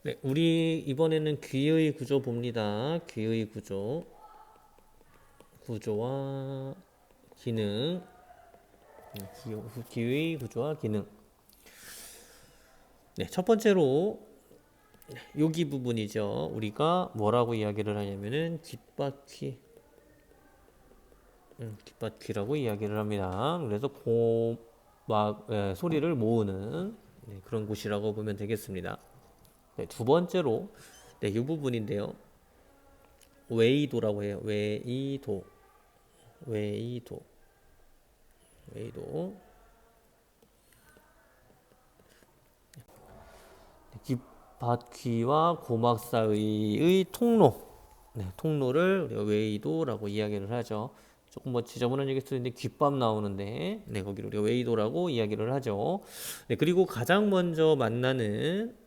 네, 우리 이번에는 귀의 구조 봅니다. 귀의 구조, 구조와 기능, 귀의 구조와 기능. 네, 첫 번째로 여기 부분이죠. 우리가 뭐라고 이야기를 하냐면은 귓바퀴, 귓바퀴라고 이야기를 합니다. 그래서 소리를 모으는 그런 곳이라고 보면 되겠습니다. 네, 두 번째로 이 부분인데요. 웨이도라고 해요. 웨이도, 웨이도, 웨이도. 귓바퀴와 고막 사이의 통로, 통로를 우리가 웨이도라고 이야기를 하죠. 조금 뭐 지저분한 얘기일 수도 있는데 귓밥 나오는데 거기를 우리가 웨이도라고 이야기를 하죠. 그리고 가장 먼저 만나는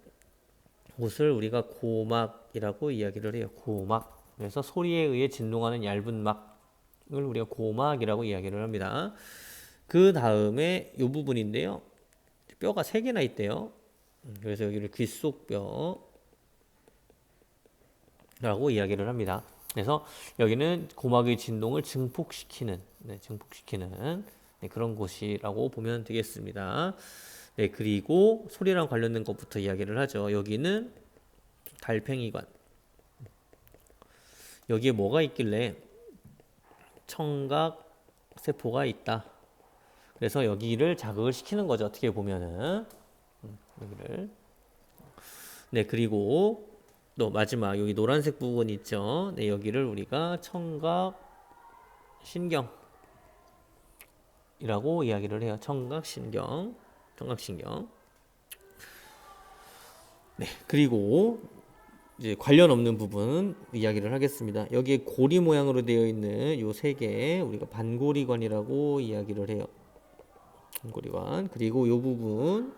곳을 우리가 고막이라고 이야기를 해요. 고막. 그래서 소리에 의해 진동하는 얇은 막을 우리가 고막이라고 이야기를 합니다. 그 다음에 이 부분인데요. 뼈가 3개나 있대요. 그래서 여기를 귓속뼈라고 이야기를 합니다. 그래서 여기는 고막의 진동을 증폭시키는 그런 곳이라고 보면 되겠습니다. 그리고 소리랑 관련된 것부터 이야기를 하죠. 여기는 달팽이관. 여기에 뭐가 있길래 청각 세포가 있다. 그래서 여기를 자극을 시키는 거죠. 어떻게 보면은 여기를. 그리고 또 마지막 여기 노란색 부분 있죠. 여기를 우리가 청각 신경이라고 이야기를 해요. 청각신경. 그리고 이제 관련 없는 부분 이야기를 하겠습니다. 여기에 고리 모양으로 되어 있는 요 3개 우리가 반고리관이라고 이야기를 해요. 반고리관. 그리고 요 부분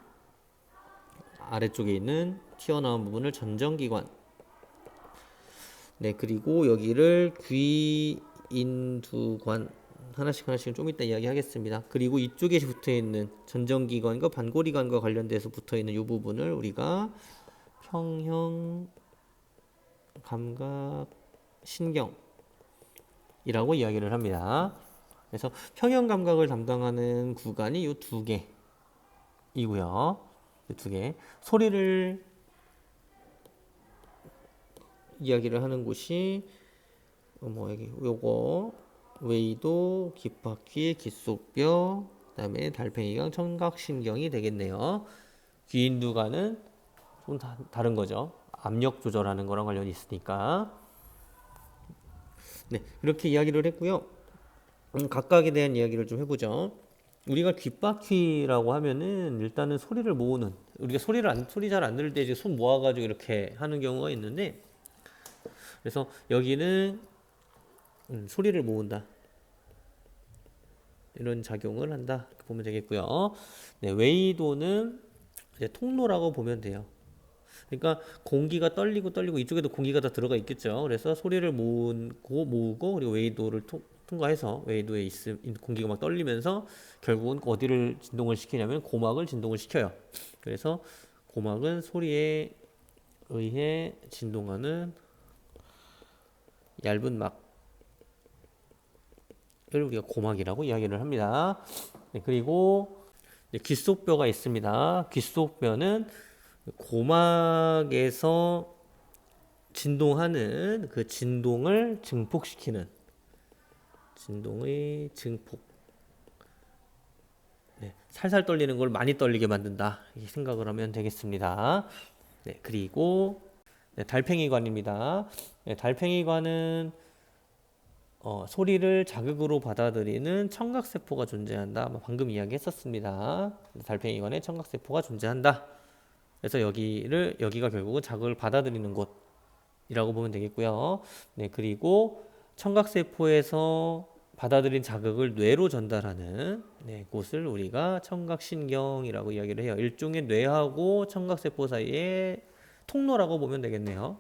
아래쪽에 있는 튀어나온 부분을 전정기관. 그리고 여기를 귀인두관. 하나씩 좀 이따 이야기하겠습니다. 그리고 이쪽에 붙어 있는 전정기관과 반고리관과 관련돼서 붙어 있는 이 부분을 우리가 평형 감각 신경이라고 이야기를 합니다. 그래서 평형 감각을 담당하는 구간이 이 2개이고요. 이 2개. 소리를 이야기를 하는 곳이 여기 요거 웨이도, 귓바퀴, 귓속뼈, 그다음에 달팽이관, 청각신경이 되겠네요. 귀인두관은 좀 다른 거죠. 압력 조절하는 거랑 관련이 있으니까. 이렇게 이야기를 했고요. 각각에 대한 이야기를 좀 해보죠. 우리가 귓바퀴라고 하면은 일단은 소리를 모으는, 우리가 소리 잘 안 들을 때 이제 손 모아가지고 이렇게 하는 경우가 있는데, 그래서 여기는 소리를 모은다. 이런 작용을 한다. 이렇게 보면 되겠고요. 웨이도는 이제 통로라고 보면 돼요. 그러니까 공기가 떨리고 이쪽에도 공기가 다 들어가 있겠죠. 그래서 소리를 모으고 그리고 웨이도를 통과해서 웨이도에 공기가 막 떨리면서 결국은 어디를 진동을 시키냐면 고막을 진동을 시켜요. 그래서 고막은 소리에 의해 진동하는 얇은 막을 우리가 고막이라고 이야기를 합니다. 그리고 귓속뼈가 있습니다. 귓속뼈는 고막에서 진동하는 그 진동을 증폭시키는 진동의 증폭. 살살 떨리는 걸 많이 떨리게 만든다. 이렇게 생각을 하면 되겠습니다. 그리고 달팽이관입니다. 달팽이관은 소리를 자극으로 받아들이는 청각세포가 존재한다. 방금 이야기했었습니다. 달팽이관에 청각세포가 존재한다. 그래서 여기가 결국은 자극을 받아들이는 곳이라고 보면 되겠고요. 그리고 청각세포에서 받아들인 자극을 뇌로 전달하는 곳을 우리가 청각신경이라고 이야기를 해요. 일종의 뇌하고 청각세포 사이의 통로라고 보면 되겠네요.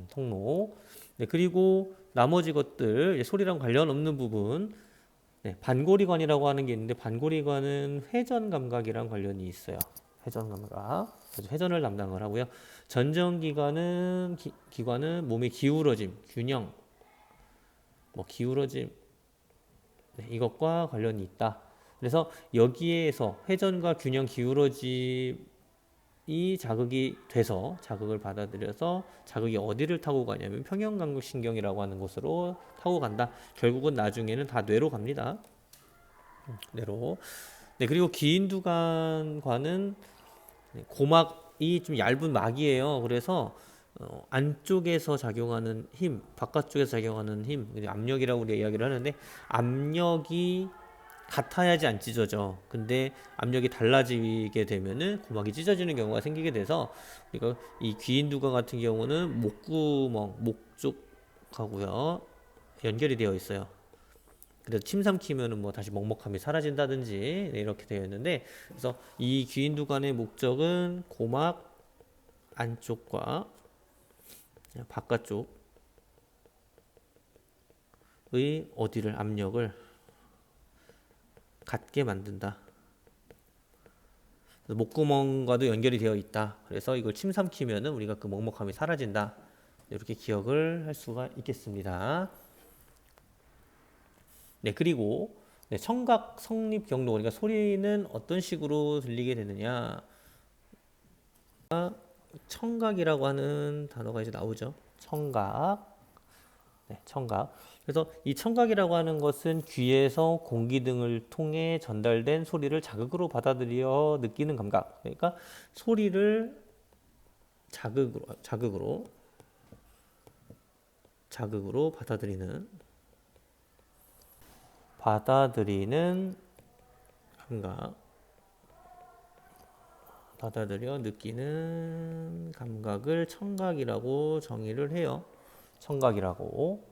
통로. 그리고 나머지 것들, 소리랑 관련 없는 부분, 반고리관이라고 하는 게 있는데 반고리관은 회전 감각이랑 관련이 있어요. 회전 감각. 그래서 회전을 담당을 하고요. 전정기관은 기관은 몸의 기울어짐, 균형, 뭐 기울어짐 네, 이것과 관련이 있다. 그래서 여기에서 회전과 균형 기울어짐이 자극이 돼서 자극을 받아들여서 자극이 어디를 타고 가냐면 평형감각신경이라고 하는 곳으로 타고 간다. 결국은 나중에는 다 뇌로 갑니다. 뇌로. 네, 그리고 기인두간과는 고막이 좀 얇은 막이에요. 그래서 안쪽에서 작용하는 힘, 바깥쪽에서 작용하는 힘, 압력이라고 우리가 이야기를 하는데 압력이 같아야지 안 찢어져. 근데 압력이 달라지게 되면은 고막이 찢어지는 경우가 생기게 돼서 우리가 이 귀인두관 같은 경우는 목구멍, 목 쪽하고요 연결이 되어 있어요. 그래서 침 삼키면은 뭐 다시 먹먹함이 사라진다든지 네, 이렇게 되어 있는데 그래서 이 귀인두관의 목적은 고막 안쪽과 바깥쪽의 어디를 압력을 같게 만든다. 목구멍과도 연결이 되어 있다. 그래서 이걸 침 삼키면은 우리가 그 먹먹함이 사라진다. 이렇게 기억을 할 수가 있겠습니다. 네, 그리고 네, 청각 성립 경로, 그러니까 소리는 어떤 식으로 들리게 되느냐? 청각이라고 하는 단어가 이제 나오죠. 청각. 네, 청각. 그래서 이 청각이라고 하는 것은 귀에서 공기 등을 통해 전달된 소리를 자극으로 받아들여 느끼는 감각. 그러니까 소리를 자극으로 받아들이는 감각. 받아들여 느끼는 감각을 청각이라고 정의를 해요. 청각이라고.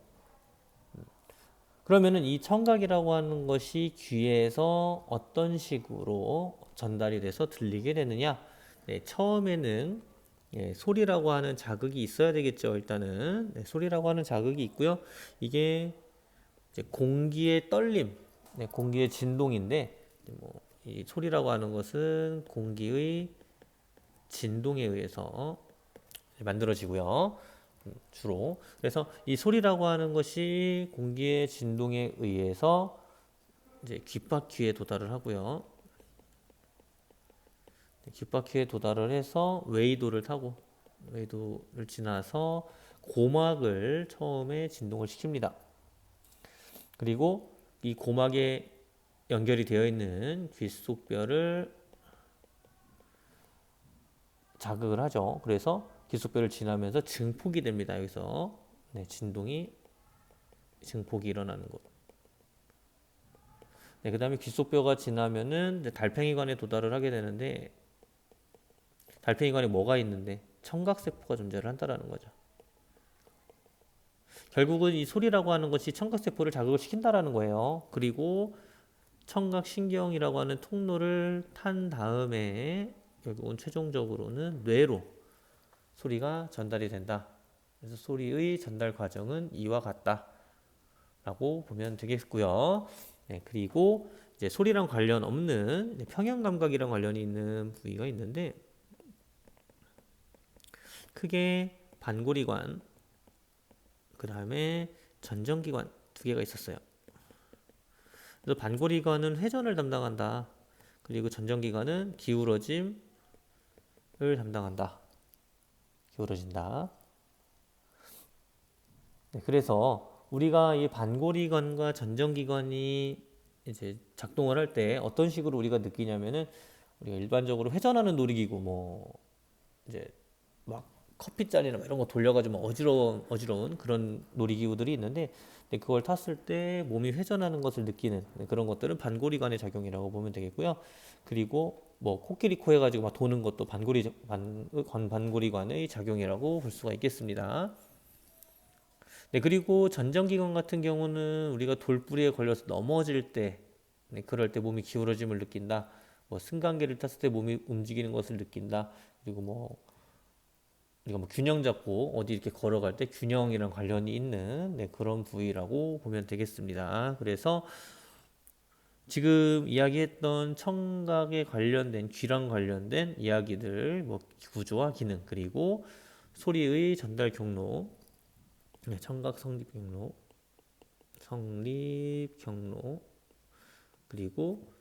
그러면은 이 청각이라고 하는 것이 귀에서 어떤 식으로 전달이 돼서 들리게 되느냐? 네, 처음에는 소리라고 하는 자극이 있어야 되겠죠. 일단은 네, 소리라고 하는 자극이 있고요. 이게 이제 공기의 떨림, 네, 공기의 진동인데 이 소리라고 하는 것은 공기의 진동에 의해서 만들어지고요. 주로. 그래서 이 소리라고 하는 것이 공기의 진동에 의해서 이제 귓바퀴에 도달을 하고요. 귓바퀴에 도달을 해서 웨이도를 타고 웨이도를 지나서 고막을 처음에 진동을 시킵니다. 그리고 이 고막에 연결이 되어 있는 귓속뼈를 자극을 하죠. 그래서 귓속뼈를 지나면서 증폭이 됩니다. 여기서 네, 증폭이 일어나는 것. 네, 그다음에 귓속뼈가 지나면은 달팽이관에 도달을 하게 되는데 달팽이관에 뭐가 있는데 청각세포가 존재를 한다라는 거죠. 결국은 이 소리라고 하는 것이 청각세포를 자극을 시킨다라는 거예요. 그리고 청각신경이라고 하는 통로를 탄 다음에 결국은 최종적으로는 뇌로 소리가 전달이 된다. 그래서 소리의 전달 과정은 이와 같다라고 보면 되겠고요. 네, 그리고 이제 소리랑 관련 없는 평형감각이랑 관련이 있는 부위가 있는데 크게 반고리관, 그 다음에 전정기관 두 개가 있었어요. 그래서 반고리관은 회전을 담당한다. 그리고 전정기관은 기울어짐을 담당한다. 기울어진다. 네, 그래서 우리가 이 반고리관과 전정기관이 이제 작동을 할 때 어떤 식으로 우리가 느끼냐면은 우리가 일반적으로 회전하는 놀이기구 뭐 이제 막 커피잔이나 이런 거 돌려가지고 막 어지러운 그런 놀이기구들이 있는데 그걸 탔을 때 몸이 회전하는 것을 느끼는 그런 것들은 반고리관의 작용이라고 보면 되겠고요. 그리고 뭐 코끼리 코 해가지고 막 도는 것도 반고리관의 작용이라고 볼 수가 있겠습니다. 네, 그리고 전정기관 같은 경우는 우리가 돌부리에 걸려서 넘어질 때, 그럴 때 몸이 기울어짐을 느낀다. 뭐 승강기를 탔을 때 몸이 움직이는 것을 느낀다. 그리고 뭐 우리가 뭐 균형 잡고 어디 이렇게 걸어갈 때 균형이랑 관련이 있는 그런 부위라고 보면 되겠습니다. 그래서 지금 이야기했던 청각에 관련된 귀랑 관련된 이야기들, 뭐 구조와 기능, 그리고 소리의 전달 경로, 네, 청각 성립 경로, 그리고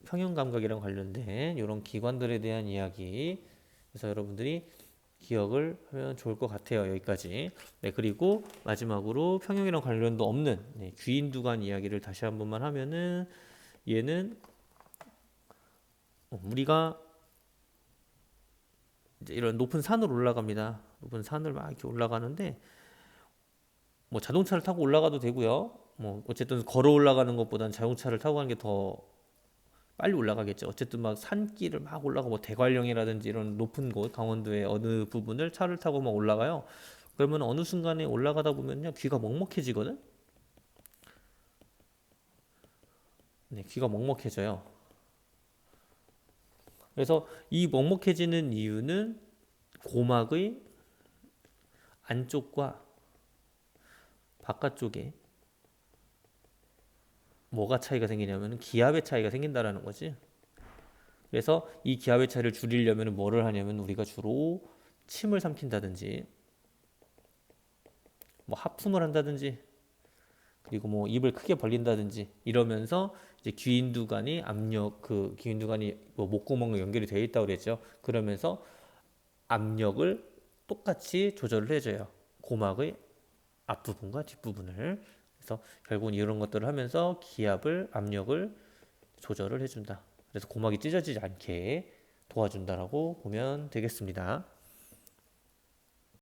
평형 감각이랑 관련된 이런 기관들에 대한 이야기. 그래서 여러분들이 기억을 하면 좋을 것 같아요. 여기까지. 네, 그리고 마지막으로 평형이랑 관련도 없는 귀인두관 이야기를 다시 한 번만 하면은 얘는 우리가 이제 이런 높은 산을 올라갑니다. 높은 산을 막 이렇게 올라가는데 뭐 자동차를 타고 올라가도 되고요. 뭐 어쨌든 걸어 올라가는 것보단 자동차를 타고 가는 게 더 빨리 올라가겠죠. 어쨌든 막 산길을 막 올라가 뭐 대관령이라든지 이런 높은 곳, 강원도의 어느 부분을 차를 타고 막 올라가요. 그러면 어느 순간에 올라가다 보면요 귀가 먹먹해지거든. 네, 귀가 먹먹해져요. 그래서 이 먹먹해지는 이유는 고막의 안쪽과 바깥쪽에 뭐가 차이가 생기냐면 기압의 차이가 생긴다라는 거지. 그래서 이 기압의 차이를 줄이려면 뭐를 하냐면 우리가 주로 침을 삼킨다든지 뭐 하품을 한다든지 그리고 뭐 입을 크게 벌린다든지 이러면서 이제 귀인두관이 압력 그 귀인두관이 뭐 목구멍과 연결이 되어 있다고 그랬죠. 그러면서 압력을 똑같이 조절을 해줘요. 고막의 앞부분과 뒷부분을. 그래서 결국은 이런 것들을 하면서 기압을 압력을 조절을 해준다. 그래서 고막이 찢어지지 않게 도와준다라고 보면 되겠습니다.